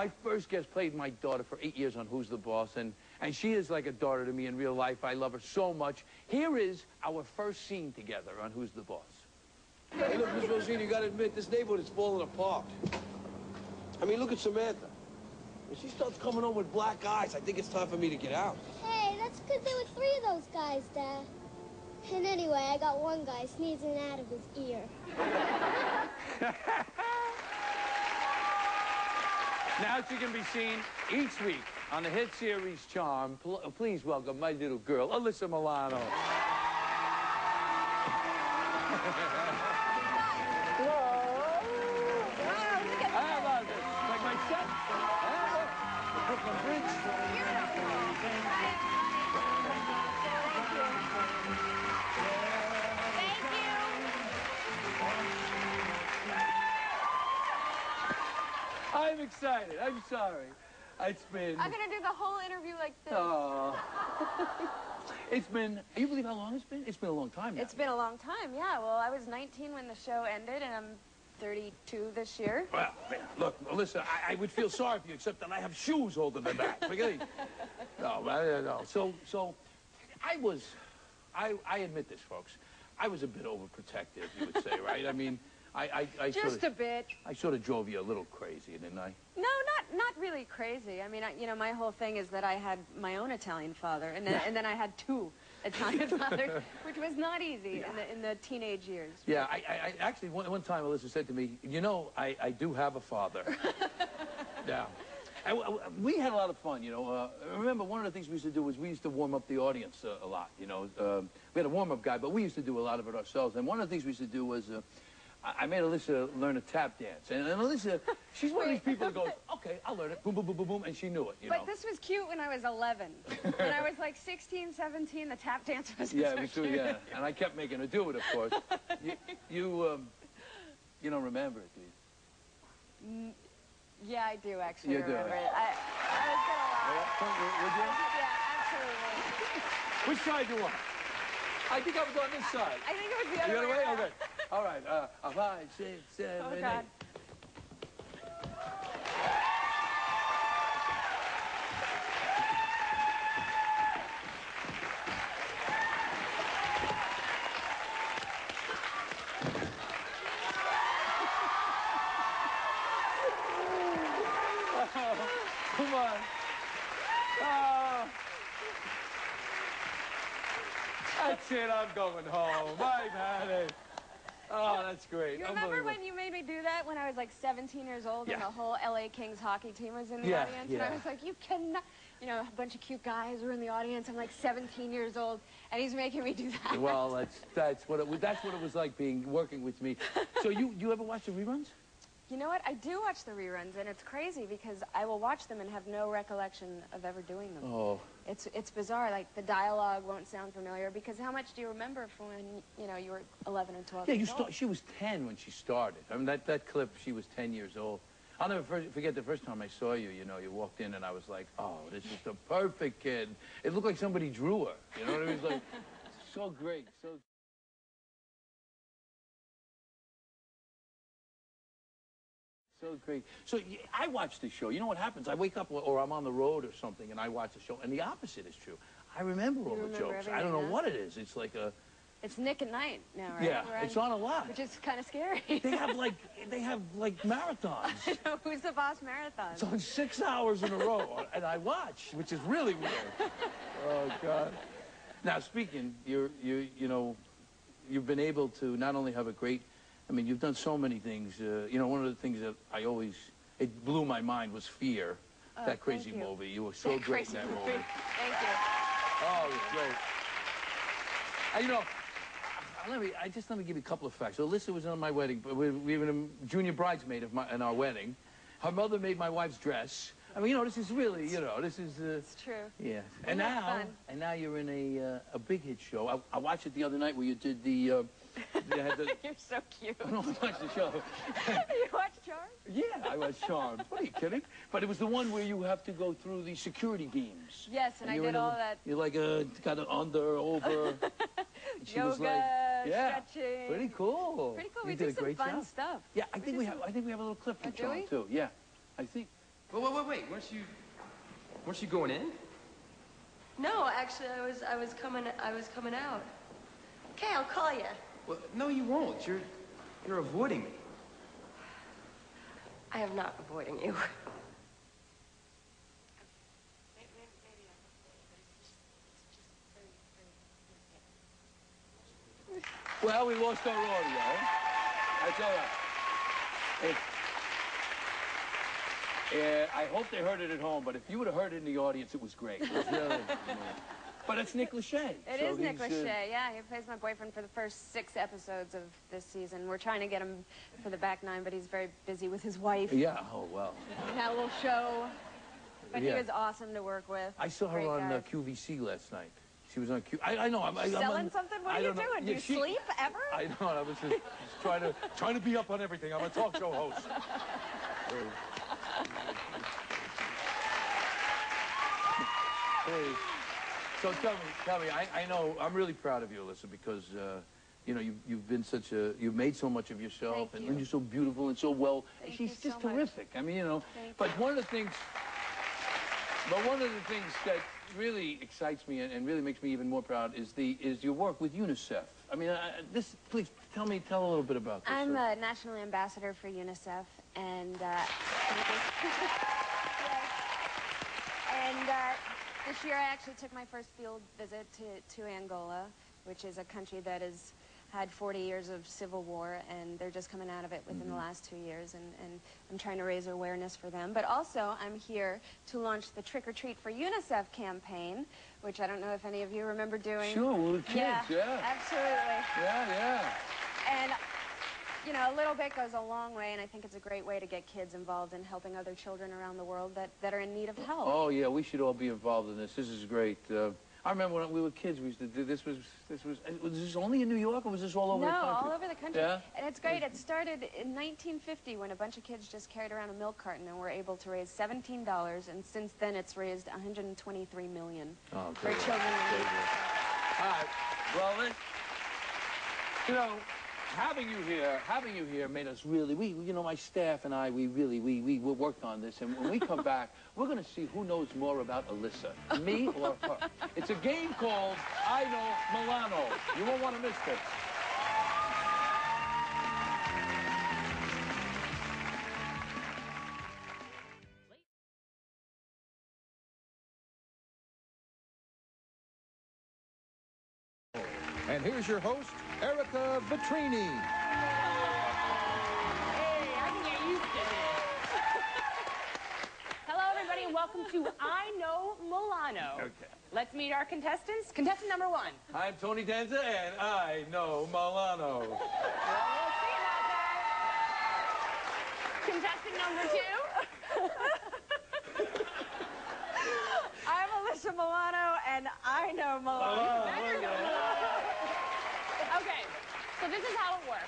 my first guest played my daughter for 8 years on Who's the Boss, and she is like a daughter to me in real life. I love her so much. Here is our first scene together on Who's the Boss. Hey, look, Miss Rosine, you gotta admit, this neighborhood is falling apart. I mean, look at Samantha. When she starts coming home with black eyes, I think it's time for me to get out. Hey, that's because there were 3 of those guys, Dad. And anyway, I got one guy sneezing out of his ear. Now she can be seen each week on the hit series Charm. Please welcome my little girl, Alyssa Milano. Brooklyn Bridge. Thank you. I'm excited. I'm sorry. It's been... I'm going to do the whole interview like this. Oh. It's been... You believe how long it's been? It's been a long time now. It's been a long time, yeah. Well, I was 19 when the show ended, and I'm 32 this year. Well, look, Alyssa, I would feel sorry for you, except that I have shoes holding me back. Forget it. No. So I admit this, folks. I was a bit overprotective, you would say, right? I mean, I Just a bit. I sort of drove you a little crazy, didn't I? No, not really crazy. I mean, you know, my whole thing is that I had my own Italian father, and then I had 2 Italian fathers, which was not easy in the teenage years. Yeah, I actually, one time Alyssa said to me, you know, I do have a father. Yeah. We had a lot of fun, you know. Remember, one of the things we used to do was we used to warm up the audience a lot, you know. We had a warm-up guy, but we used to do a lot of it ourselves. And one of the things we used to do was... I made Alyssa learn a tap dance. And Alyssa, she's one of these people that goes, okay, I'll learn it. Boom, boom, boom, boom, boom. And she knew it, you know. But this was cute when I was 11. When I was like 16, 17, the tap dance was Yeah, so it was true, cute. yeah. And I kept making her do it, of course. You don't remember it, do you? Yeah, I do actually You do. remember it. I was gonna lie. Would you? Yeah, absolutely. Which side do you want? I think I was on this side. I think it was the other way around. Okay. All right. 5, 6, 7, Oh, 8. God. Come on. That's it, I'm going home. I've had it. Oh, that's great. You remember when you made me do that when I was like 17 years old and the whole LA Kings hockey team was in the audience? Yeah. And I was like, you cannot... You know, a bunch of cute guys were in the audience. I'm like 17 years old, and he's making me do that. Well, that's what it was like working with me. So you ever watch the reruns? You know what? I do watch the reruns, and it's crazy because I will watch them and have no recollection of ever doing them. Oh. It's bizarre. Like, the dialogue won't sound familiar because how much do you remember from when, you know, you were 11 and 12 years old? She was 10 when she started. I mean, that clip, she was 10 years old. I'll never forget the first time I saw you, you know, you walked in and I was like, oh, this is the perfect kid. It looked like somebody drew her. You know what I mean? It was like, so great. So great. So I watch the show. You know what happens? I wake up or I'm on the road or something and I watch the show. And the opposite is true. I remember all the jokes. I don't know what it is. It's like a... It's Nick at Night now, right? Yeah, it's on a lot. Which is kind of scary. They have like marathons. I know. Who's the Boss marathon? It's on 6 hours in a row, and I watch, which is really weird. Oh God. Now speaking, you know, you've been able to not only have a great, I mean, you've done so many things. You know, one of the things that it blew my mind was Fear, that crazy movie. You were so great in that movie. Thank you. Oh, it was great. And, you know, let me give you a couple of facts. So Alyssa was on my wedding. We were a junior bridesmaid in our wedding. Her mother made my wife's dress. I mean, you know, this is really, you know, this is... It's true. Yeah. And now you're in a big hit show. I watched it the other night where you did the... You're so cute. I don't watch the show. You watched Charmed? Yeah, I watched Charmed. What are you kidding? But it was the one where you have to go through the security games. Yes, and I did all that. You're like got it under, over. Yoga, stretching. Pretty cool. Pretty cool. We did some fun stuff. Yeah, I think we have a little clip from Charmed too. Yeah, I think. Wait. Weren't you going in? No, actually, I was coming out. Okay, I'll call you. Well, no, you won't. You're avoiding me. I am not avoiding you. Well, we lost our audio. That's all right. I hope they heard it at home, but if you would have heard it in the audience, it was great. It was really, but it's Nick Lachey. It is Nick Lachey, yeah. He plays my boyfriend for the first 6 episodes of this season. We're trying to get him for the back 9, but he's very busy with his wife. Yeah, oh, well. He had a little show. But he was awesome to work with. I saw her on QVC last night. She was on Q. I know. I'm selling something? What are you doing? Do you sleep ever? I know. I was just trying to be up on everything. I'm a talk show host. Hey, so tell me. I know I'm really proud of you, Alyssa, because you know you've been you've made so much of yourself, Thank and you're so beautiful and so well. Thank She's you just so much. terrific. I mean, you know. But one of the things that really excites me and really makes me even more proud is your work with UNICEF. I mean, please tell a little bit about this. I'm a national ambassador for UNICEF, and this year I actually took my first field visit to Angola, which is a country that has had 40 years of civil war, and they're just coming out of it within the last 2 years, and I'm trying to raise awareness for them. But also, I'm here to launch the Trick or Treat for UNICEF campaign, which I don't know if any of you remember doing. Sure, we were kids, yeah. Absolutely. Yeah. And, you know, a little bit goes a long way, and I think it's a great way to get kids involved in helping other children around the world that are in need of help. Oh, yeah, we should all be involved in this. This is great. I remember when we were kids, we used to do this. Was this only in New York, or was this all over the country? No, all over the country. Yeah? And it's great. It started in 1950 when a bunch of kids just carried around a milk carton and were able to raise $17, and since then it's raised $123 million for children in need. All right. Well, you know, having you here made us really, you know, my staff and I, we worked on this, and when we come back, we're going to see who knows more about Alyssa, me or her. It's a game called I Know Milano. You won't want to miss this. And here's your host, Erica Vitrini. Hello, everybody, and welcome to I Know Milano. Okay. Let's meet our contestants. Contestant number 1. I'm Tony Danza, and I know Milano. Well, we'll see about that. Contestant number 2. I'm Alyssa Milano, and I know Milano. Okay, so this is how it works.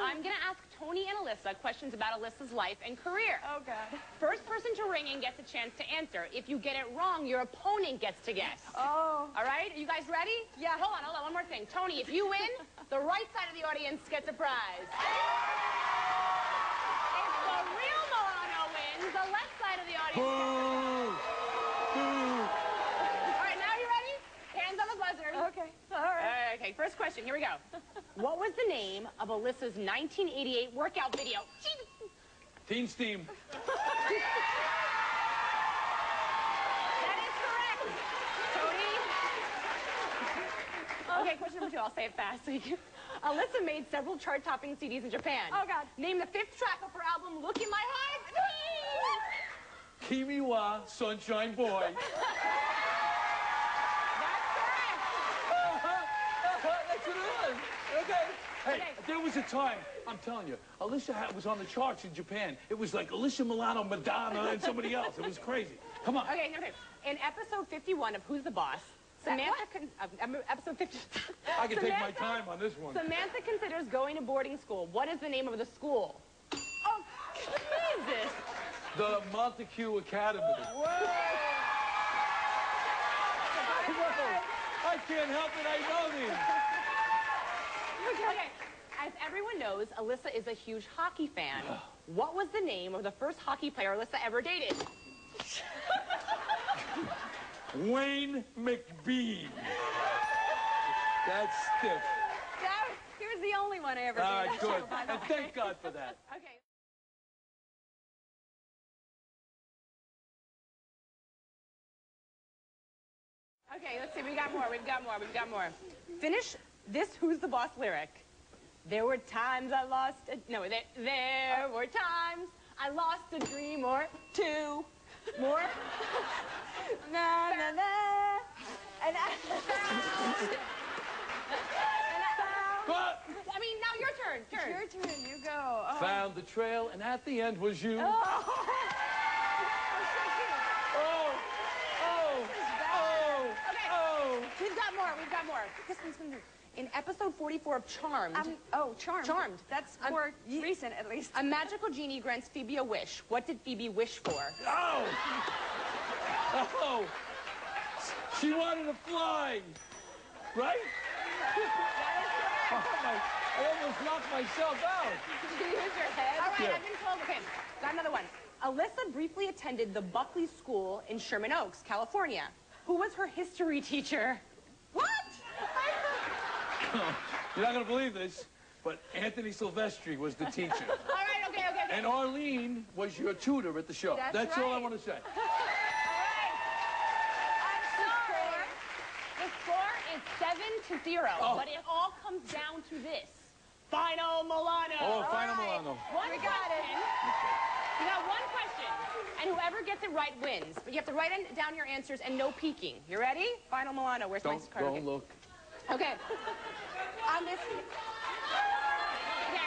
I'm going to ask Tony and Alyssa questions about Alyssa's life and career. Oh, God. First person to ring in gets a chance to answer. If you get it wrong, your opponent gets to guess. Oh. All right? Are you guys ready? Yeah. Hold on. One more thing. Tony, if you win, the right side of the audience gets a prize. If the real Milano wins, the left side of the audience gets a prize. All right, now you ready? Hands on the buzzer. Okay. All right. Okay, first question. Here we go. What was the name of Alyssa's 1988 workout video? Teen Steam. That is correct. Tony? Okay, question number 2. I'll say it fast. Alyssa made several chart-topping CDs in Japan. Oh, God. Name the 5th track of her album, Look in My Heart. Kimi wa Sunshine Boy. That's correct. That's what it was. Okay. Hey, there was a time, I'm telling you, Alyssa was on the charts in Japan. It was like Alyssa Milano, Madonna, and somebody else. It was crazy. Come on. Okay, number 2. In episode 51 of Who's the Boss, episode 50. I can take my time on this one. Samantha considers going to boarding school. What is the name of the school? Oh, Jesus. The Montague Academy. Whoa! I can't help it. I know these. Okay, as everyone knows, Alyssa is a huge hockey fan. What was the name of the first hockey player Alyssa ever dated? Wayne McBean. That's stiff. Here's the only one I ever All did. right, good. And thank God for that. Okay. Okay, let's see. We got more. Finish this Who's the Boss lyric. There were times I lost a... No, there were times I lost a dream or two. More? Na, na, na. And I mean, now your turn. Your turn. You go. Oh. Found the trail, and at the end was you. We've got more. This one's from in episode 44 of Charmed. Charmed. Charmed. That's more recent, at least. A magical genie grants Phoebe a wish. What did Phoebe wish for? Oh! She wanted to fly, right? I almost knocked myself out. Did you use your head? All right, Yeah. I've been told. Okay, got another one. Alyssa briefly attended the Buckley School in Sherman Oaks, California. Who was her history teacher? What? You're not going to believe this, but Anthony Silvestri was the teacher. All right, okay. And Arlene was your tutor at the show. That's all I want to say. All right. I'm sorry. The score is 7-0, but it all comes down to this. Final Milano. Oh, final Milano. We got it. You got one question, and whoever gets it right wins. But you have to write down your answers and no peeking. You ready? Final Milano. Where's my card? Don't look. Okay. On this... Okay,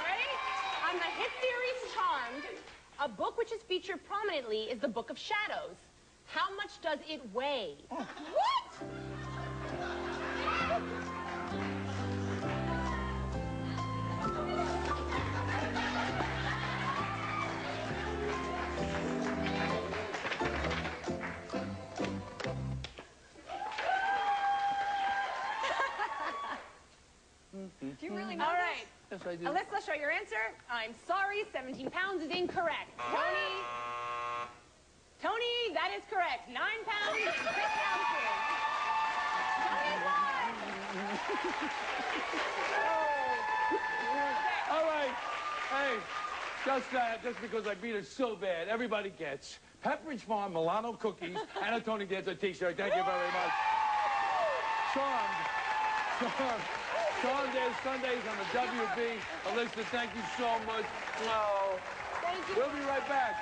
ready? On the hit series Charmed, a book which is featured prominently is the Book of Shadows. How much does it weigh? What? Do you really know All right. Yes, I do. Alyssa, show your answer. I'm sorry, 17 pounds is incorrect. Tony, that is correct. 9 pounds and 6 ounces. Tony won! All right. Hey, just because I beat her so bad, everybody gets Pepperidge Farm Milano cookies and a Tony Danza t-shirt. Thank you very much. Charmed airs Sundays on the WB. Alyssa, thank you so much. Oh. Thank you. We'll be right back.